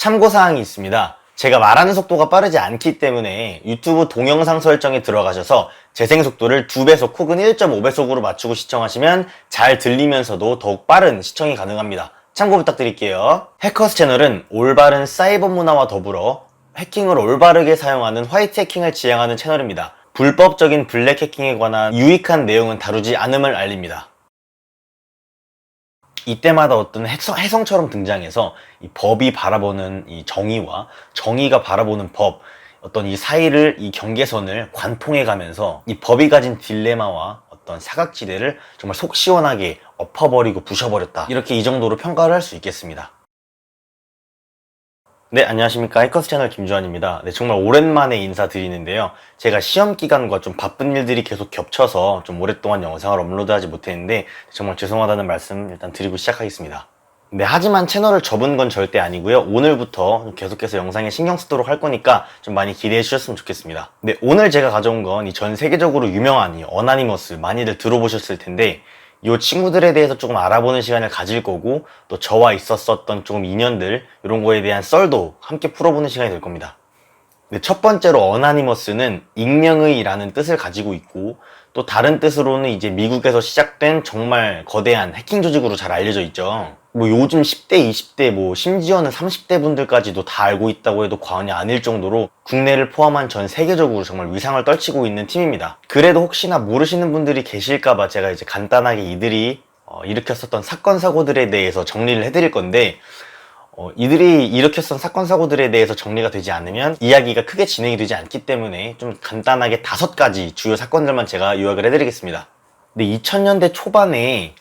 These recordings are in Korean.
참고사항이 있습니다. 제가 말하는 속도가 빠르지 않기 때문에 유튜브 동영상 설정에 들어가셔서 재생 속도를 2배속 혹은 1.5배속으로 맞추고 시청하시면 잘 들리면서도 더욱 빠른 시청이 가능합니다. 참고 부탁드릴게요. 해커스 채널은 올바른 사이버 문화와 더불어 해킹을 올바르게 사용하는 화이트 해킹을 지향하는 채널입니다. 불법적인 블랙 해킹에 관한 유익한 내용은 다루지 않음을 알립니다. 이때마다 어떤 혜성처럼 등장해서 이 법이 바라보는 이 정의와 정의가 바라보는 법, 어떤 이 사이를, 이 경계선을 관통해 가면서 이 법이 가진 딜레마와 어떤 사각지대를 정말 속 시원하게 엎어버리고 부셔버렸다. 이렇게 이 정도로 평가를 할 수 있겠습니다. 네, 안녕하십니까. 해커스 채널 김주환입니다. 네, 정말 오랜만에 인사드리는데요. 제가 시험 기간과 좀 바쁜 일들이 계속 겹쳐서 좀 오랫동안 영상을 업로드하지 못했는데 정말 죄송하다는 말씀 일단 드리고 시작하겠습니다. 네, 하지만 채널을 접은 건 절대 아니고요. 오늘부터 계속해서 영상에 신경 쓰도록 할 거니까 좀 많이 기대해 주셨으면 좋겠습니다. 네, 오늘 제가 가져온 건 이 전 세계적으로 유명한 이 어나니머스, 많이들 들어보셨을 텐데 이 친구들에 대해서 조금 알아보는 시간을 가질 거고, 또 저와 있었었던 조금 인연들, 이런 거에 대한 썰도 함께 풀어보는 시간이 될 겁니다. 네, 첫 번째로 어나니머스는 익명의라는 뜻을 가지고 있고, 또 다른 뜻으로는 이제 미국에서 시작된 정말 거대한 해킹 조직으로 잘 알려져 있죠. 뭐 요즘 10대, 20대, 뭐 심지어는 30대 분들까지도 다 알고 있다고 해도 과언이 아닐 정도로 국내를 포함한 전 세계적으로 정말 위상을 떨치고 있는 팀입니다. 그래도 혹시나 모르시는 분들이 계실까봐 제가 이제 간단하게 이들이 일으켰었던 사건 사고들에 대해서 정리를 해드릴 건데, 이들이 일으켰던 사건 사고들에 대해서 정리가 되지 않으면 이야기가 크게 진행이 되지 않기 때문에 좀 간단하게 5가지 주요 사건들만 제가 요약을 해드리겠습니다. 근데 2000년대 초반에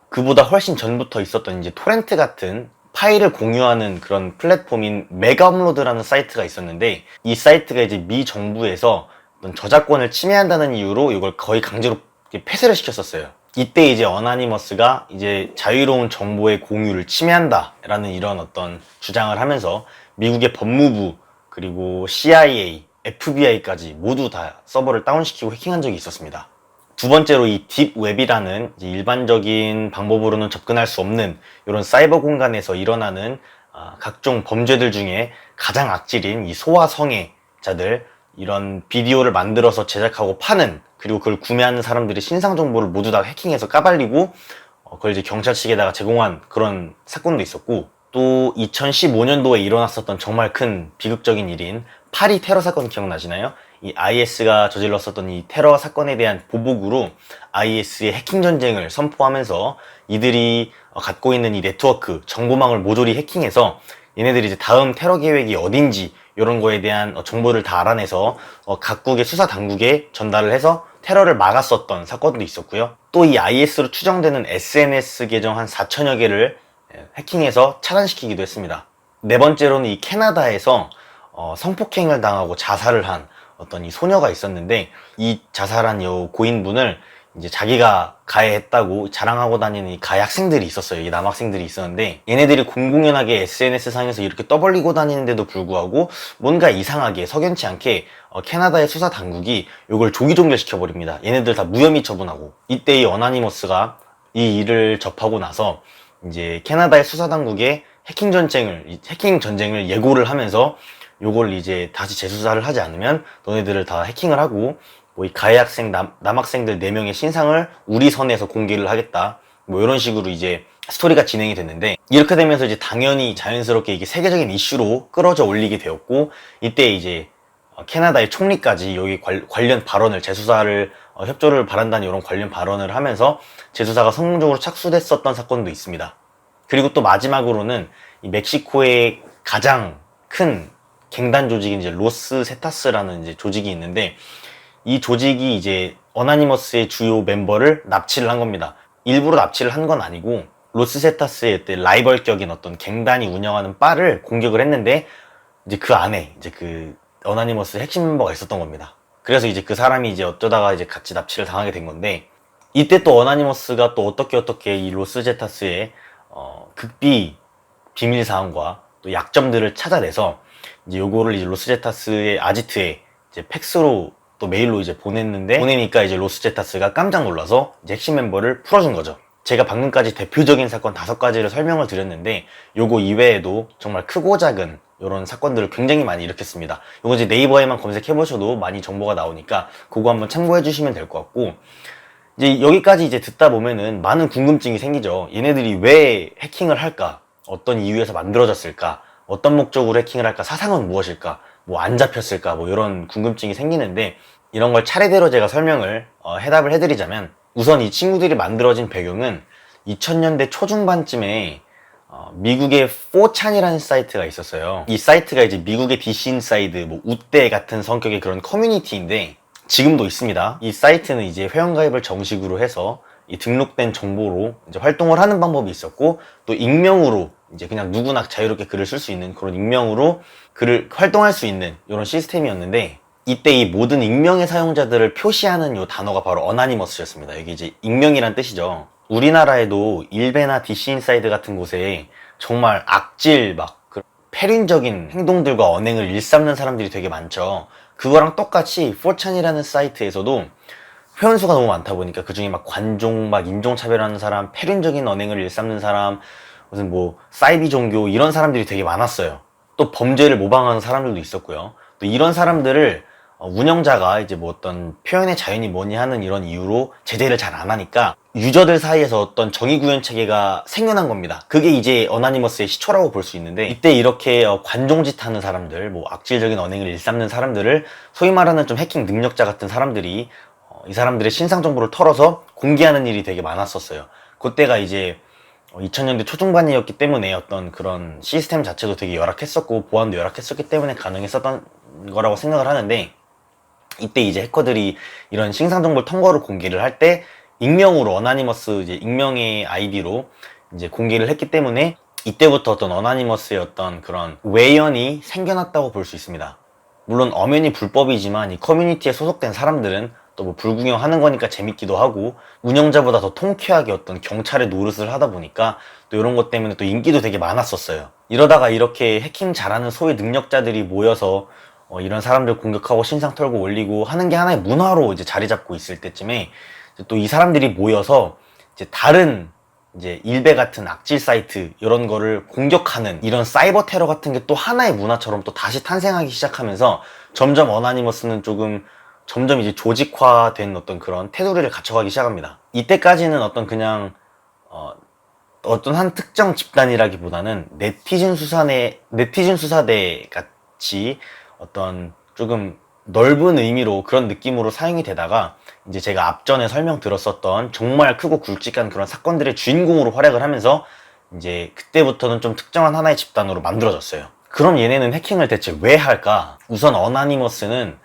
그보다 훨씬 전부터 있었던 이제 토렌트 같은 파일을 공유하는 그런 플랫폼인 메가업로드라는 사이트가 있었는데, 이 사이트가 이제 미 정부에서 어떤 저작권을 침해한다는 이유로 이걸 거의 강제로 폐쇄를 시켰었어요. 이때 이제 어나니머스가 이제 자유로운 정보의 공유를 침해한다 라는 이런 어떤 주장을 하면서 미국의 법무부, 그리고 CIA, FBI까지 모두 다 서버를 다운시키고 해킹한 적이 있었습니다. 두 번째로 이 딥웹이라는 일반적인 방법으로는 접근할 수 없는 이런 사이버 공간에서 일어나는 각종 범죄들 중에 가장 악질인 이 소아성애자들, 이런 비디오를 만들어서 제작하고 파는, 그리고 그걸 구매하는 사람들의 신상 정보를 모두 다 해킹해서 까발리고 그걸 이제 경찰 측에다가 제공한 그런 사건도 있었고, 또 2015년도에 일어났었던 정말 큰 비극적인 일인 파리 테러 사건 기억나시나요? 이 IS가 저질렀었던 이 테러 사건에 대한 보복으로 IS의 해킹 전쟁을 선포하면서 이들이 갖고 있는 이 네트워크, 정보망을 모조리 해킹해서 얘네들이 이제 다음 테러 계획이 어딘지 이런 거에 대한 정보를 다 알아내서 각국의 수사 당국에 전달을 해서 테러를 막았었던 사건도 있었고요. 또 이 IS로 추정되는 SNS 계정 한 4천여 개를 해킹해서 차단시키기도 했습니다. 네 번째로는 이 캐나다에서 성폭행을 당하고 자살을 한 어떤 이 소녀가 있었는데, 이 자살한 요 고인분을 이제 자기가 가해했다고 자랑하고 다니는 이 가해 학생들이 있었어요. 이 남학생들이 있었는데, 얘네들이 공공연하게 SNS 상에서 이렇게 떠벌리고 다니는데도 불구하고 뭔가 이상하게 석연치 않게 캐나다의 수사 당국이 이걸 조기 종결시켜버립니다. 얘네들 다 무혐의 처분하고. 이때 이 어나니머스가 이 일을 접하고 나서 이제 캐나다의 수사 당국에 해킹 전쟁을 예고를 하면서 요걸 이제 다시 재수사를 하지 않으면 너네들을 다 해킹을 하고 뭐 이 가해 학생 남학생들 4명의 신상을 우리 선에서 공개를 하겠다, 뭐 이런 식으로 이제 스토리가 진행이 됐는데, 이렇게 되면서 이제 당연히 자연스럽게 이게 세계적인 이슈로 끌어져 올리게 되었고, 이때 이제 캐나다의 총리까지 여기 관련 발언을, 재수사를 협조를 바란다는 이런 관련 발언을 하면서 재수사가 성공적으로 착수됐었던 사건도 있습니다. 그리고 또 마지막으로는 이 멕시코의 가장 큰 갱단 조직인 이제 로스 세타스라는 이제 조직이 있는데, 이 조직이 이제 어나니머스의 주요 멤버를 납치를 한 겁니다. 일부러 납치를 한 건 아니고, 로스 세타스의 라이벌격인 어떤 갱단이 운영하는 바를 공격을 했는데, 이제 그 안에 이제 그 어나니머스 핵심 멤버가 있었던 겁니다. 그래서 이제 그 사람이 이제 어쩌다가 이제 같이 납치를 당하게 된 건데, 이때 또 어나니머스가 또 어떻게 이 로스 세타스의 극비 비밀 사항과 또 약점들을 찾아내서 이제 요거를 이제 로스제타스의 아지트에 이제 팩스로 또 메일로 이제 보냈는데, 보내니까 이제 로스제타스가 깜짝 놀라서 이제 핵심 멤버를 풀어준 거죠. 제가 방금까지 대표적인 사건 5가지를 설명을 드렸는데 요거 이외에도 정말 크고 작은 이런 사건들을 굉장히 많이 일으켰습니다. 요거 이제 네이버에만 검색해 보셔도 많이 정보가 나오니까 그거 한번 참고해 주시면 될 것 같고, 이제 여기까지 이제 듣다 보면은 많은 궁금증이 생기죠. 얘네들이 왜 해킹을 할까? 어떤 이유에서 만들어졌을까? 어떤 목적으로 해킹을 할까? 사상은 무엇일까? 뭐 안 잡혔을까? 뭐 이런 궁금증이 생기는데, 이런 걸 차례대로 제가 설명을 해답을 해드리자면, 우선 이 친구들이 만들어진 배경은 2000년대 초중반쯤에 미국의 4chan이라는 사이트가 있었어요. 이 사이트가 이제 미국의 DC 인사이드, 뭐 우대 같은 성격의 그런 커뮤니티인데 지금도 있습니다. 이 사이트는 이제 회원가입을 정식으로 해서 이 등록된 정보로 이제 활동을 하는 방법이 있었고, 또 익명으로 이제 그냥 누구나 자유롭게 글을 쓸 수 있는 그런 익명으로 글을 활동할 수 있는 이런 시스템이었는데, 이때 이 모든 익명의 사용자들을 표시하는 요 단어가 바로 어나니머스였습니다. 여기 이제 익명이란 뜻이죠. 우리나라에도 일베나 DC 인사이드 같은 곳에 정말 악질 막 패륜적인 행동들과 언행을 일삼는 사람들이 되게 많죠. 그거랑 똑같이 4chan이라는 사이트에서도 회원수가 너무 많다 보니까 그중에 막 관종, 막 인종차별하는 사람, 패륜적인 언행을 일삼는 사람, 무슨 뭐 사이비 종교 이런 사람들이 되게 많았어요. 또 범죄를 모방하는 사람들도 있었고요. 또 이런 사람들을 운영자가 이제 뭐 어떤 표현의 자유니 뭐니 하는 이런 이유로 제재를 잘 안 하니까 유저들 사이에서 어떤 정의구현 체계가 생겨난 겁니다. 그게 이제 어나니머스의 시초라고 볼 수 있는데, 이때 이렇게 관종짓 하는 사람들, 뭐 악질적인 언행을 일삼는 사람들을 소위 말하는 좀 해킹 능력자 같은 사람들이 이 사람들의 신상 정보를 털어서 공개하는 일이 되게 많았었어요. 그때가 이제 2000년대 초중반이었기 때문에 어떤 그런 시스템 자체도 되게 열악했었고 보안도 열악했었기 때문에 가능했었던 거라고 생각을 하는데, 이때 이제 해커들이 이런 신상 정보를 통과로 공개를 할 때 익명으로 어나니머스 이제 익명의 아이디로 이제 공개를 했기 때문에 이때부터 어떤 어나니머스의 어떤 그런 외연이 생겨났다고 볼 수 있습니다. 물론 엄연히 불법이지만 이 커뮤니티에 소속된 사람들은 또 뭐 불구경 하는 거니까 재밌기도 하고, 운영자보다 더 통쾌하게 어떤 경찰의 노릇을 하다 보니까 또 이런 것 때문에 또 인기도 되게 많았었어요. 이러다가 이렇게 해킹 잘하는 소위 능력자들이 모여서 이런 사람들 공격하고 신상 털고 올리고 하는 게 하나의 문화로 이제 자리 잡고 있을 때쯤에 또 이 사람들이 모여서 이제 다른 이제 일베 같은 악질 사이트 이런 거를 공격하는 이런 사이버 테러 같은 게 또 하나의 문화처럼 또 다시 탄생하기 시작하면서 점점 어나니머스는 점점 이제 조직화된 어떤 그런 테두리를 갖춰가기 시작합니다. 이때까지는 어떤 그냥 어떤 한 특정 집단이라기보다는 네티즌 수사대 같이 어떤 조금 넓은 의미로 그런 느낌으로 사용이 되다가, 이제 제가 앞전에 설명 들었었던 정말 크고 굵직한 그런 사건들의 주인공으로 활약을 하면서 이제 그때부터는 좀 특정한 하나의 집단으로 만들어졌어요. 그럼 얘네는 해킹을 대체 왜 할까? 우선 어나니머스는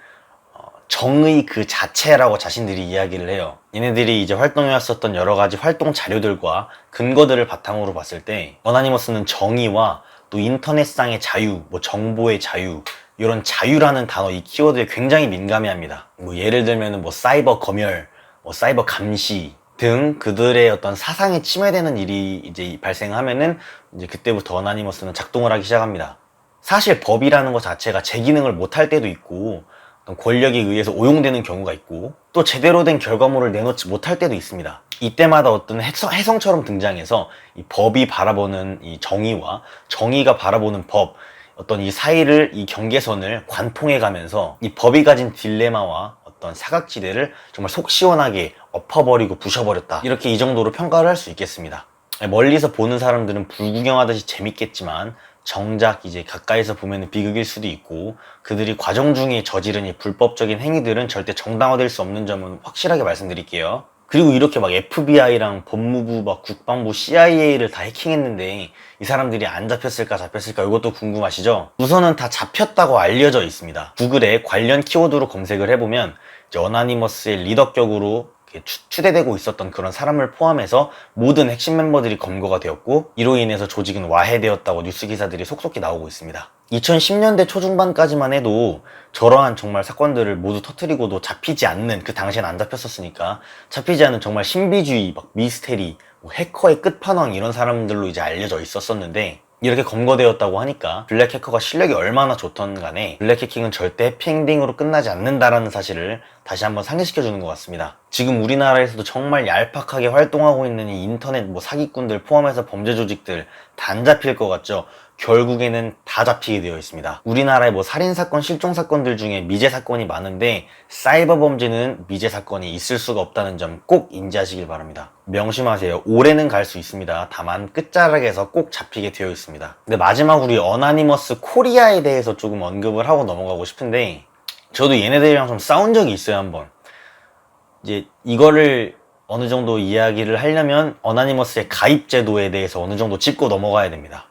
정의 그 자체라고 자신들이 이야기를 해요. 얘네들이 이제 활동해왔었던 여러 가지 활동 자료들과 근거들을 바탕으로 봤을 때 어나니머스는 정의와 또 인터넷상의 자유, 뭐 정보의 자유, 이런 자유라는 단어, 이 키워드에 굉장히 민감해합니다. 뭐 예를 들면은 뭐 사이버 검열, 뭐 사이버 감시 등 그들의 어떤 사상에 침해되는 일이 이제 발생하면은 이제 그때부터 어나니머스는 작동을 하기 시작합니다. 사실 법이라는 것 자체가 제 기능을 못할 때도 있고, 권력에 의해서 오용되는 경우가 있고, 또 제대로 된 결과물을 내놓지 못할 때도 있습니다. 이때마다 어떤 혜성처럼 등장해서 이 법이 바라보는 이 정의와 정의가 바라보는 법, 어떤 이 사이를, 이 경계선을 관통해 가면서 이 법이 가진 딜레마와 어떤 사각지대를 정말 속 시원하게 엎어버리고 부셔버렸다, 이렇게 이 정도로 평가를 할 수 있겠습니다. 멀리서 보는 사람들은 불구경하듯이 재밌겠지만 정작 이제 가까이서 보면 비극일 수도 있고, 그들이 과정 중에 저지른 이 불법적인 행위들은 절대 정당화될 수 없는 점은 확실하게 말씀드릴게요. 그리고 이렇게 막 FBI랑 법무부, 막 국방부, CIA를 다 해킹했는데 이 사람들이 안 잡혔을까 잡혔을까, 이것도 궁금하시죠? 우선은 다 잡혔다고 알려져 있습니다. 구글에 관련 키워드로 검색을 해보면 이제 어나니머스의 리더격으로 추대되고 있었던 그런 사람을 포함해서 모든 핵심 멤버들이 검거가 되었고, 이로 인해서 조직은 와해되었다고 뉴스 기사들이 속속히 나오고 있습니다. 2010년대 초중반까지만 해도 저러한 정말 사건들을 모두 터뜨리고도 잡히지 않는, 그 당시엔 안 잡혔었으니까 잡히지 않은 정말 신비주의, 막 미스테리, 뭐 해커의 끝판왕, 이런 사람들로 이제 알려져 있었었는데, 이렇게 검거되었다고 하니까 블랙 해커가 실력이 얼마나 좋던 간에 블랙 해킹은 절대 해피엔딩으로 끝나지 않는다라는 사실을 다시 한번 상기시켜주는 것 같습니다. 지금 우리나라에서도 정말 얄팍하게 활동하고 있는 이 인터넷 사기꾼들 포함해서 범죄 조직들 다 안 잡힐 것 같죠? 결국에는 다 잡히게 되어 있습니다. 우리나라의 살인사건, 실종사건들 중에 미제 사건이 많은데 사이버 범죄는 미제 사건이 있을 수가 없다는 점 꼭 인지하시길 바랍니다. 명심하세요. 올해는 갈 수 있습니다. 다만 끝자락에서 꼭 잡히게 되어 있습니다. 근데 마지막으로 이 어나니머스 코리아에 대해서 조금 언급을 하고 넘어가고 싶은데, 저도 얘네들이랑 좀 싸운 적이 있어요, 한번. 이제 이거를 어느 정도 이야기를 하려면 어나니머스의 가입 제도에 대해서 어느 정도 짚고 넘어가야 됩니다.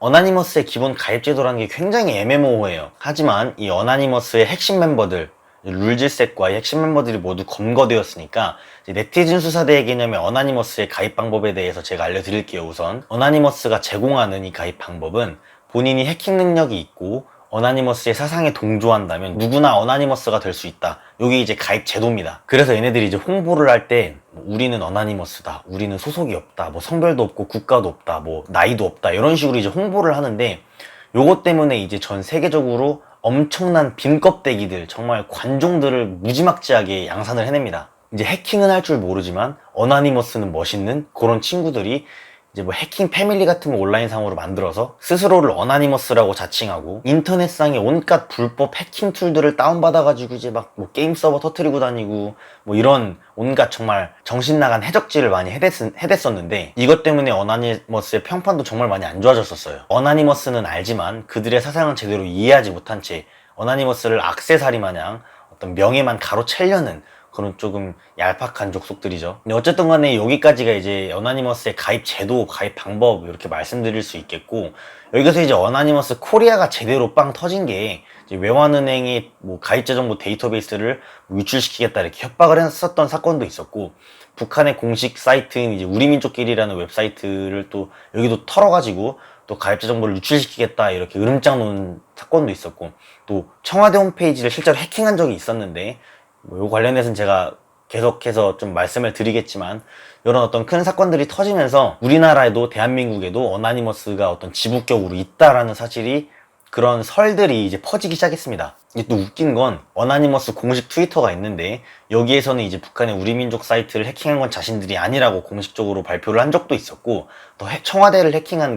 어나니머스의 기본 가입 제도라는 게 굉장히 애매모호해요. 하지만 이 어나니머스의 핵심 멤버들, 룰즈셋과의 핵심 멤버들이 모두 검거되었으니까 네티즌 수사대의 개념의 어나니머스의 가입 방법에 대해서 제가 알려드릴게요. 우선 어나니머스가 제공하는 이 가입 방법은 본인이 해킹 능력이 있고 어나니머스의 사상에 동조한다면 누구나 어나니머스가 될 수 있다. 이게 이제 가입 제도입니다. 그래서 얘네들이 이제 홍보를 할 때 우리는 어나니머스다, 우리는 소속이 없다, 성별도 없고 국가도 없다, 나이도 없다, 이런 식으로 이제 홍보를 하는데, 요것 때문에 이제 전 세계적으로 엄청난 빈껍데기들, 정말 관종들을 무지막지하게 양산을 해냅니다. 이제 해킹은 할 줄 모르지만 어나니머스는 멋있는 그런 친구들이 이제 해킹 패밀리 같은 거 온라인상으로 만들어서 스스로를 어나니머스라고 자칭하고 인터넷상의 온갖 불법 해킹 툴들을 다운받아가지고 이제 게임 서버 터트리고 다니고 이런 온갖 정말 정신 나간 해적질을 많이 해댔었는데, 이것 때문에 어나니머스의 평판도 정말 많이 안 좋아졌었어요. 어나니머스는 알지만 그들의 사상은 제대로 이해하지 못한 채 어나니머스를 악세사리 마냥 어떤 명예만 가로채려는 그런 조금 얄팍한 족속들이죠. 근데 어쨌든 간에 여기까지가 이제 어나니머스의 가입 제도, 가입 방법 이렇게 말씀드릴 수 있겠고, 여기서 이제 어나니머스 코리아가 제대로 빵 터진 게 이제 외환은행이 가입자 정보 데이터베이스를 유출시키겠다 이렇게 협박을 했었던 사건도 있었고, 북한의 공식 사이트인 이제 우리민족끼리라는 웹사이트를 또 여기도 털어가지고 또 가입자 정보를 유출시키겠다 이렇게 으름장 놓은 사건도 있었고, 또 청와대 홈페이지를 실제로 해킹한 적이 있었는데, 요 관련해서는 제가 계속해서 좀 말씀을 드리겠지만, 이런 어떤 큰 사건들이 터지면서 우리나라에도 대한민국에도 어나니머스가 어떤 지부격으로 있다라는 사실이, 그런 설들이 이제 퍼지기 시작했습니다. 이게 또 웃긴 건 어나니머스 공식 트위터가 있는데, 여기에서는 이제 북한의 우리민족 사이트를 해킹한 건 자신들이 아니라고 공식적으로 발표를 한 적도 있었고, 또 청와대를 해킹한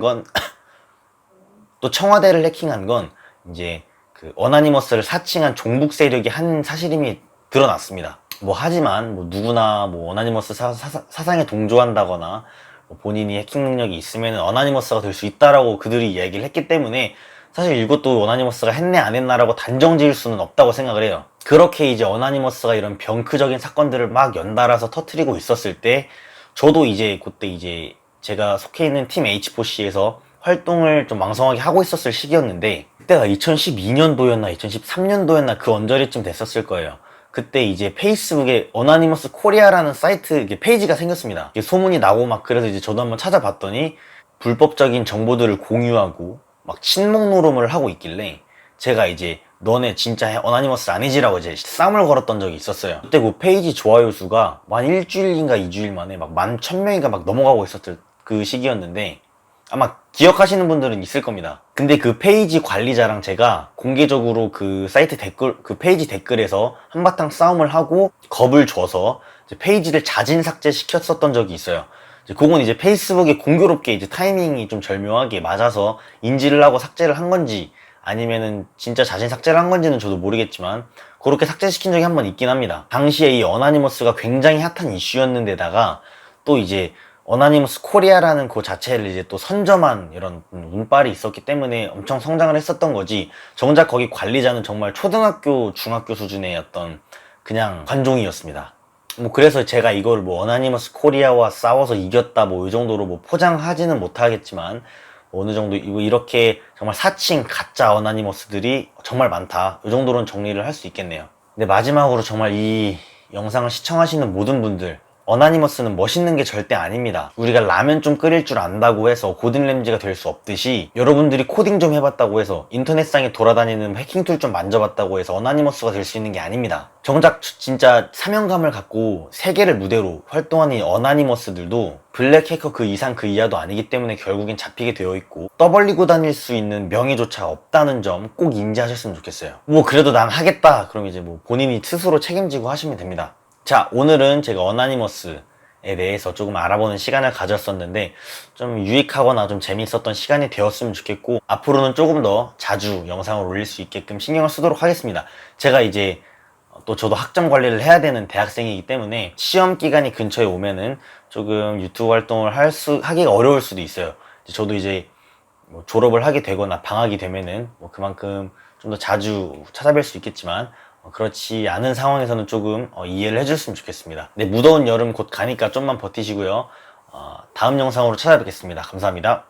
건 이제 그 어나니머스를 사칭한 종북 세력이 한 사실임이 드러났습니다. 하지만 누구나 어나니머스 사상에 동조한다거나 본인이 해킹 능력이 있으면 어나니머스가 될 수 있다라고 그들이 이야기를 했기 때문에, 사실 이것도 어나니머스가 했네 안 했나라고 단정 지을 수는 없다고 생각을 해요. 그렇게 이제 어나니머스가 이런 병크적인 사건들을 막 연달아서 터트리고 있었을 때, 저도 이제 그때 이제 제가 속해 있는 팀 H4C에서 활동을 좀 왕성하게 하고 있었을 시기였는데, 그때가 2012년도였나 2013년도였나 그 언저리쯤 됐었을 거예요. 그때 이제 페이스북에 어나니머스 코리아라는 사이트 페이지가 생겼습니다. 소문이 나고 그래서 이제 저도 한번 찾아봤더니 불법적인 정보들을 공유하고 친목 노름을 하고 있길래, 제가 이제 너네 진짜 어나니머스 아니지라고 이제 싸움을 걸었던 적이 있었어요. 그때 그 페이지 좋아요 수가 만 일주일인가 2주일 만에 11,000명이가 넘어가고 있었을 그 시기였는데, 아마 기억하시는 분들은 있을 겁니다. 근데 그 페이지 관리자랑 제가 공개적으로 그 사이트 그 페이지 댓글에서 한바탕 싸움을 하고 겁을 줘서 이제 페이지를 자진 삭제시켰었던 적이 있어요. 그건 이제 페이스북에 공교롭게 이제 타이밍이 좀 절묘하게 맞아서 인지를 하고 삭제를 한 건지, 아니면은 진짜 자진 삭제를 한 건지는 저도 모르겠지만, 그렇게 삭제시킨 적이 한 번 있긴 합니다. 당시에 이 어나니머스가 굉장히 핫한 이슈였는데다가 또 이제 어나니머스 코리아라는 그 자체를 이제 또 선점한 이런 운빨이 있었기 때문에 엄청 성장을 했었던 거지, 정작 거기 관리자는 정말 초등학교, 중학교 수준의 어떤 그냥 관종이었습니다. 그래서 제가 이걸 어나니머스 코리아와 싸워서 이겼다 이 정도로 포장하지는 못하겠지만, 어느 정도 이렇게 정말 사칭 가짜 어나니머스들이 정말 많다, 이 정도로는 정리를 할 수 있겠네요. 근데 마지막으로 정말 이 영상을 시청하시는 모든 분들, 어나니머스는 멋있는 게 절대 아닙니다. 우리가 라면 좀 끓일 줄 안다고 해서 고든 램지가 될 수 없듯이, 여러분들이 코딩 좀 해봤다고 해서, 인터넷상에 돌아다니는 해킹 툴 좀 만져봤다고 해서 어나니머스가 될 수 있는 게 아닙니다. 정작 진짜 사명감을 갖고 세계를 무대로 활동하는 이 어나니머스들도 블랙 해커 그 이상 그 이하도 아니기 때문에 결국엔 잡히게 되어 있고, 떠벌리고 다닐 수 있는 명예조차 없다는 점 꼭 인지하셨으면 좋겠어요. 뭐 그래도 난 하겠다 그럼 이제 뭐 본인이 스스로 책임지고 하시면 됩니다. 자, 오늘은 제가 어나니머스에 대해서 조금 알아보는 시간을 가졌었는데, 좀 유익하거나 좀 재미있었던 시간이 되었으면 좋겠고, 앞으로는 조금 더 자주 영상을 올릴 수 있게끔 신경을 쓰도록 하겠습니다. 제가 이제 또 저도 학점 관리를 해야 되는 대학생이기 때문에 시험 기간이 근처에 오면은 조금 유튜브 활동을 하기가 어려울 수도 있어요. 저도 이제 뭐 졸업을 하게 되거나 방학이 되면은 뭐 그만큼 좀 더 자주 찾아뵐 수 있겠지만, 그렇지 않은 상황에서는 조금 이해를 해줬으면 좋겠습니다. 네, 무더운 여름 곧 가니까 좀만 버티시고요. 다음 영상으로 찾아뵙겠습니다. 감사합니다.